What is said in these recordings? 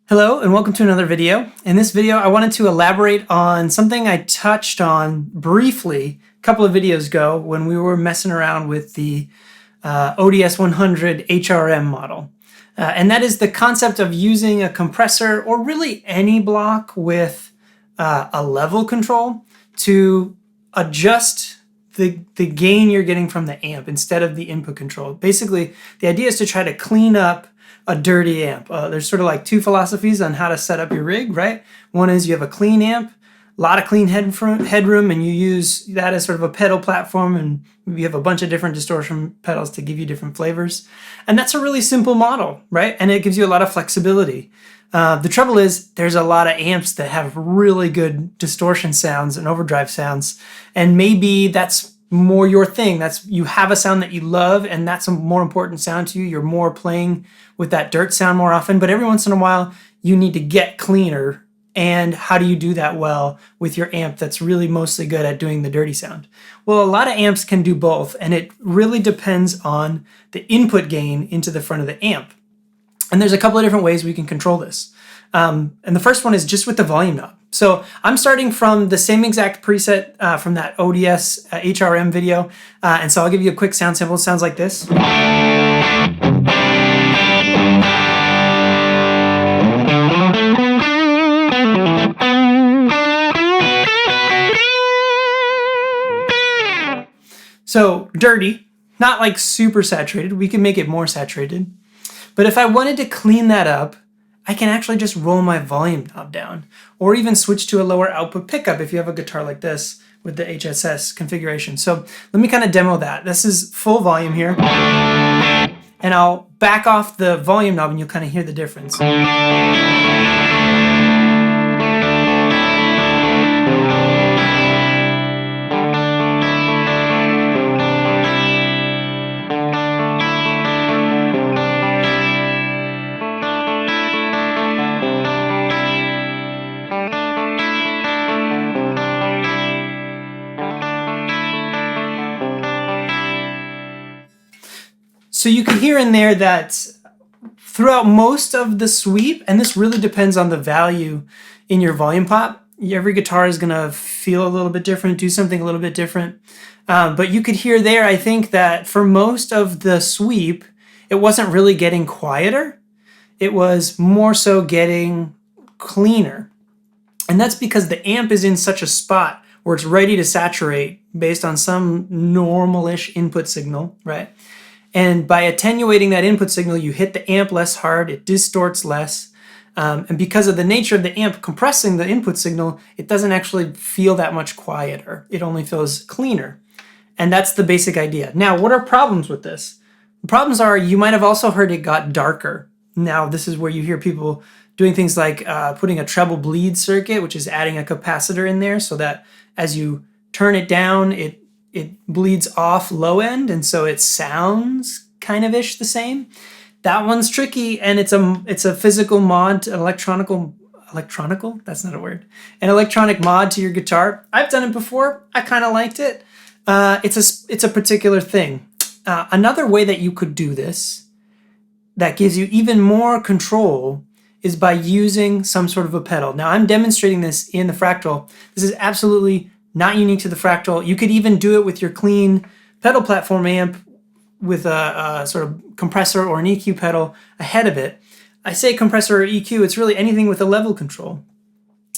Hello and welcome to another video. In this video, I wanted to elaborate on something I touched on briefly a couple of videos ago when we were messing around with the ODS 100 HRM model. And that is the concept of using a compressor or really any block with a level control to adjust the gain you're getting from the amp instead of the input control. Basically, the idea is to try to clean up a dirty amp. There's sort of like two philosophies on how to set up your rig, right? One is you have a clean amp, a lot of clean headroom, and you use that as sort of a pedal platform, and you have a bunch of different distortion pedals to give you different flavors. And that's a really simple model, right? And it gives you a lot of flexibility. The trouble is there's a lot of amps that have really good distortion sounds and overdrive sounds, and maybe that's more your thing. You have a sound that you love, and that's a more important sound to you. You're more playing with that dirt sound more often, but every once in a while you need to get cleaner. And how do you do that well with your amp that's really mostly good at doing the dirty sound? Well, a lot of amps can do both, and it really depends on the input gain into the front of the amp. And there's a couple of different ways we can control this. And the first one is just with the volume knob. So I'm starting from the same exact preset from that ODS HRM video. And so I'll give you a quick sound sample. It sounds like this. So dirty, not like super saturated. We can make it more saturated. But if I wanted to clean that up, I can actually just roll my volume knob down, or even switch to a lower output pickup if you have a guitar like this with the HSS configuration. So let me kind of demo that. This is full volume here, and I'll back off the volume knob and you'll kind of hear the difference. So you can hear in there that throughout most of the sweep, and this really depends on the value in your volume pot, every guitar is going to feel a little bit different, do something a little bit different. But you could hear there, I think that for most of the sweep, it wasn't really getting quieter. It was more so getting cleaner. And that's because the amp is in such a spot where it's ready to saturate based on some normal-ish input signal, right? And by attenuating that input signal, you hit the amp less hard, it distorts less. And because of the nature of the amp compressing the input signal, it doesn't actually feel that much quieter. It only feels cleaner. And that's the basic idea. Now, what are problems with this? The problems are you might have also heard it got darker. Now, this is where you hear people doing things like putting a treble bleed circuit, which is adding a capacitor in there so that as you turn it down, it bleeds off low end, and so it sounds kind of ish the same. That one's tricky, and it's a physical mod, an electronical? That's not a word. An electronic mod to your guitar. I've done it before. I kind of liked it. It's a particular thing. Another way that you could do this that gives you even more control is by using some sort of a pedal. Now, I'm demonstrating this in the Fractal. This is absolutely not unique to the Fractal. You could even do it with your clean pedal platform amp with a sort of compressor or an EQ pedal ahead of it. I say compressor or EQ, it's really anything with a level control.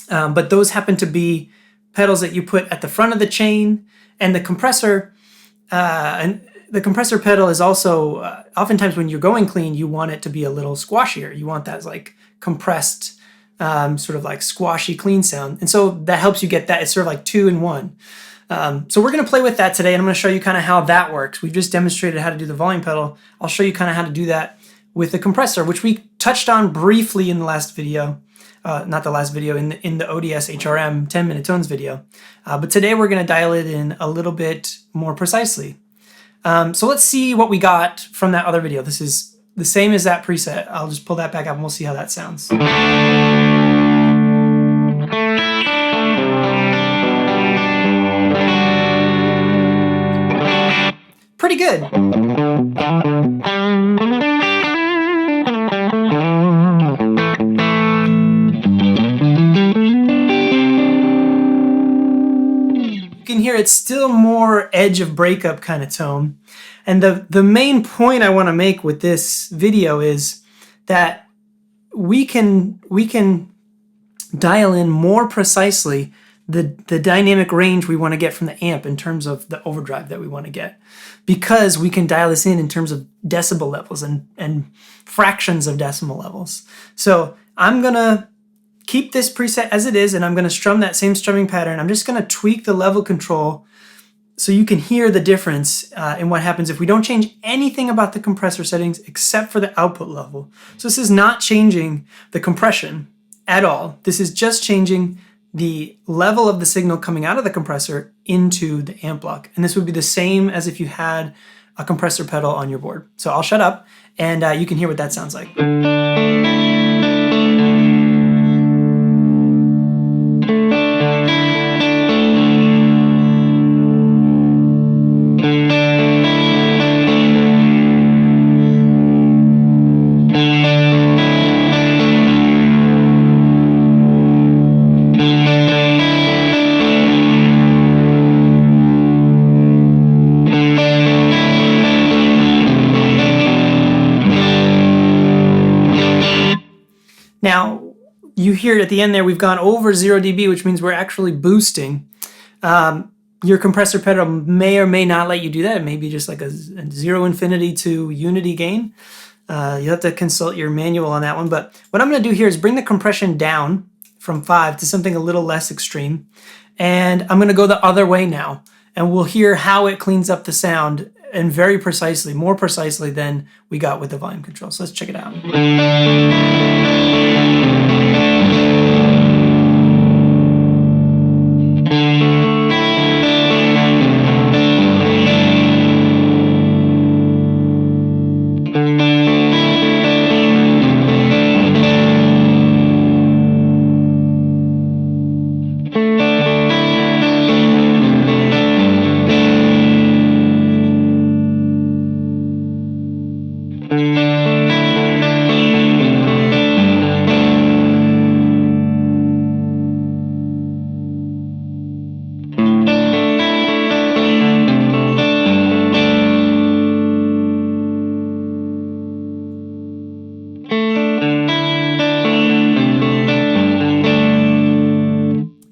But those happen to be pedals that you put at the front of the chain, and the compressor pedal is also, oftentimes when you're going clean, you want it to be a little squashier. You want that like compressed, sort of like squashy clean sound. And so that helps you get that. It's sort of like 2 in 1. So we're going to play with that today, and I'm going to show you kind of how that works. We've just demonstrated how to do the volume pedal. I'll show you kind of how to do that with the compressor, which we touched on briefly in the last video. Not the last video, in the ODS HRM 10-minute tones video. But today we're going to dial it in a little bit more precisely. So let's see what we got from that other video. This is the same as that preset. I'll just pull that back up and we'll see how that sounds. Pretty good. can hear it's still more edge of breakup kind of tone. And the main point I want to make with this video is that we can dial in more precisely the dynamic range we want to get from the amp in terms of the overdrive that we want to get, because we can dial this in terms of decibel levels and fractions of decimal levels. So I'm going to keep this preset as it is, and I'm going to strum that same strumming pattern. I'm just going to tweak the level control so you can hear the difference in what happens if we don't change anything about the compressor settings except for the output level. So this is not changing the compression at all. This is just changing the level of the signal coming out of the compressor into the amp block. And this would be the same as if you had a compressor pedal on your board. So I'll shut up and you can hear what that sounds like. Now, you hear it at the end there, we've gone over 0 dB, which means we're actually boosting. Your compressor pedal may or may not let you do that. It may be just like a 0 infinity to unity gain. You'll have to consult your manual on that one. But what I'm going to do here is bring the compression down from 5 to something a little less extreme. And I'm going to go the other way now. And we'll hear how it cleans up the sound, and very precisely, more precisely than we got with the volume control. So let's check it out.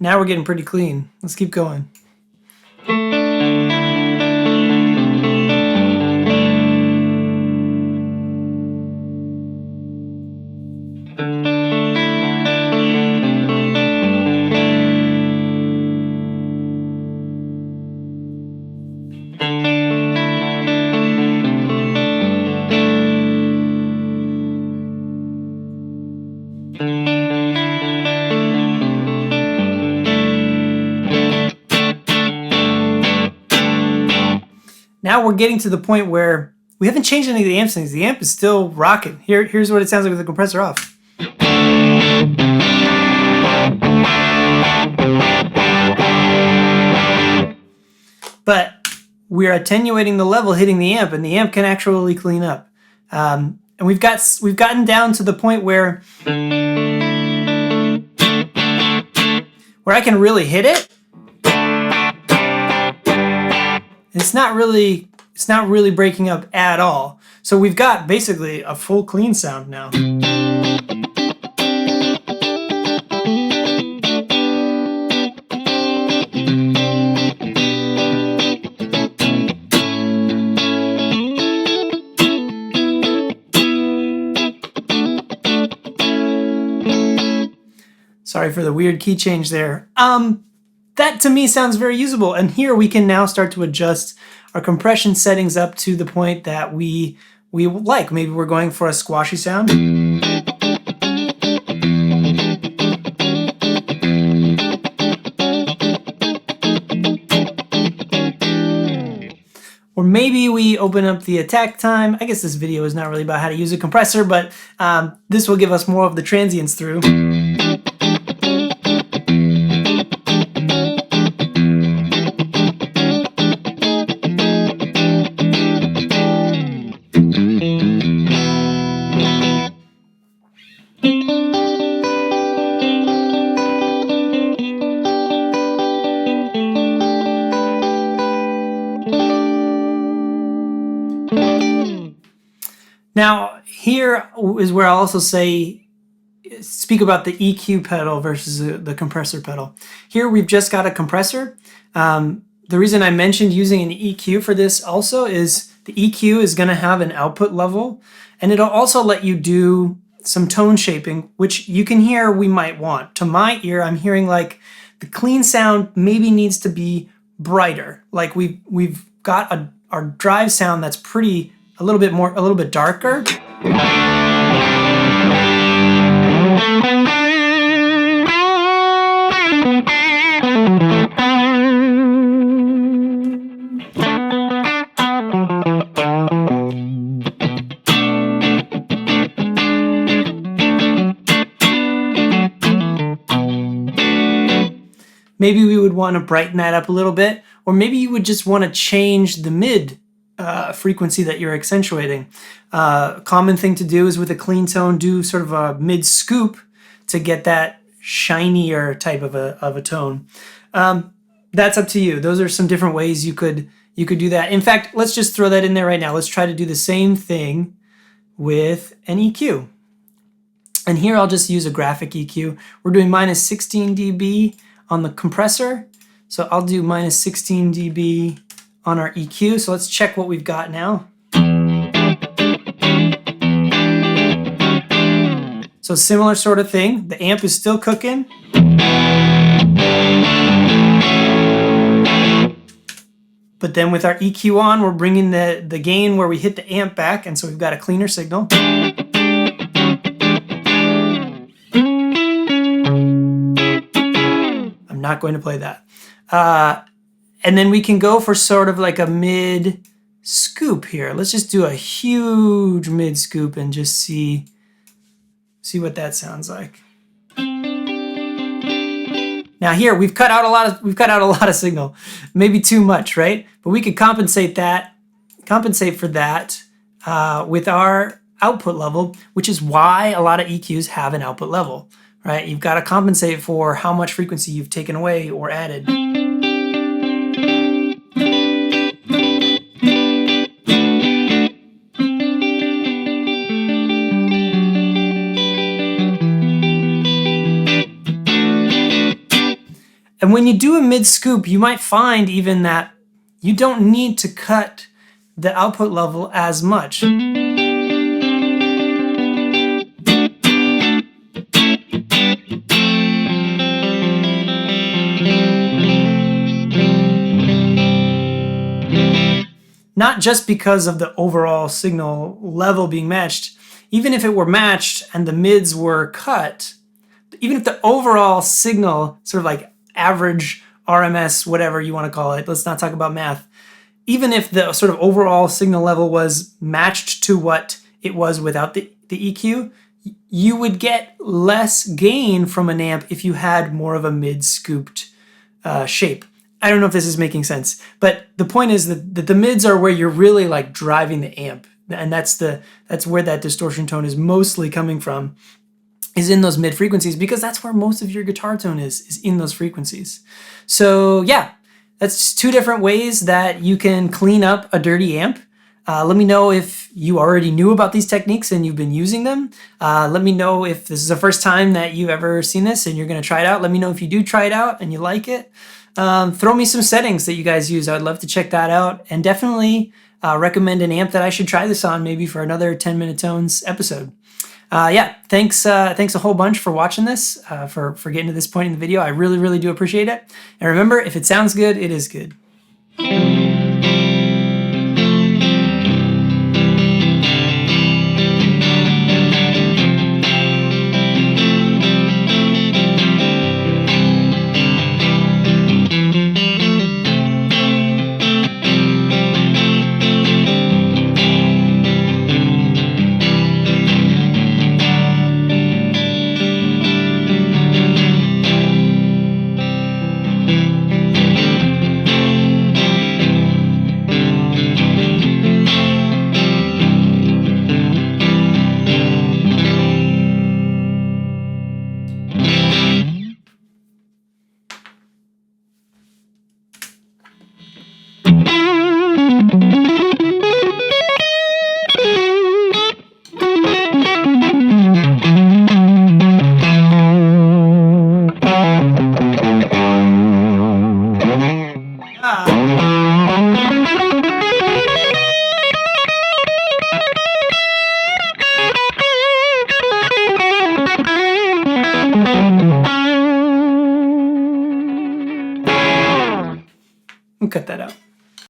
Now we're getting pretty clean. Let's keep going. Now we're getting to the point where we haven't changed any of the amp settings. The amp is still rocking. Here's what it sounds like with the compressor off. But we're attenuating the level hitting the amp, and the amp can actually clean up. And we've gotten down to the point where I can really hit it. It's not really breaking up at all. So we've got basically a full clean sound now. Sorry for the weird key change there. That to me sounds very usable. And here we can now start to adjust our compression settings up to the point that we like. Maybe we're going for a squashy sound. Or maybe we open up the attack time. I guess this video is not really about how to use a compressor, but this will give us more of the transients through. Now, here is where I'll also speak about the EQ pedal versus the compressor pedal. Here we've just got a compressor. The reason I mentioned using an EQ for this also is the EQ is going to have an output level, and it'll also let you do some tone shaping, which you can hear we might want. To my ear, I'm hearing like the clean sound maybe needs to be brighter. Like we've got our drive sound that's a little bit darker. Maybe we would want to brighten that up a little bit, or maybe you would just want to change the mid frequency that you're accentuating. Common thing to do is with a clean tone, do sort of a mid scoop to get that shinier type of a tone. That's up to you. Those are some different ways you could do that. In fact, let's just throw that in there right now. Let's try to do the same thing with an EQ. And here I'll just use a graphic EQ. We're doing minus 16 dB on the compressor. So I'll do minus 16 dB on our EQ. So let's check what we've got now. So similar sort of thing. The amp is still cooking. But then with our EQ on, we're bringing the gain where we hit the amp back, and so we've got a cleaner signal. I'm not going to play that. And then we can go for sort of like a mid scoop here. Let's just do a huge mid scoop and just see what that sounds like. Now here we've cut out a lot of signal, maybe too much, right? But we could compensate for that with our output level, which is why a lot of EQs have an output level, right? You've got to compensate for how much frequency you've taken away or added. And when you do a mid scoop, you might find even that you don't need to cut the output level as much. Not just because of the overall signal level being matched. Even if it were matched and the mids were cut, even if the overall signal, sort of like average RMS, whatever you want to call it, let's not talk about math, even if the sort of overall signal level was matched to what it was without the EQ, you would get less gain from an amp if you had more of a mid-scooped shape. I don't know if this is making sense, but the point is that the mids are where you're really like driving the amp, and that's where that distortion tone is mostly coming from, is in those mid frequencies, because that's where most of your guitar tone is in those frequencies. So yeah, that's two different ways that you can clean up a dirty amp. Let me know if you already knew about these techniques and you've been using them. Let me know if this is the first time that you've ever seen this and you're going to try it out. Let me know if you do try it out and you like it. Throw me some settings that you guys use. I'd love to check that out, and definitely recommend an amp that I should try this on, maybe for another 10 Minute Tones episode. Yeah, thanks a whole bunch for watching this, for getting to this point in the video. I really, really do appreciate it. And remember, if it sounds good, it is good. cut that out.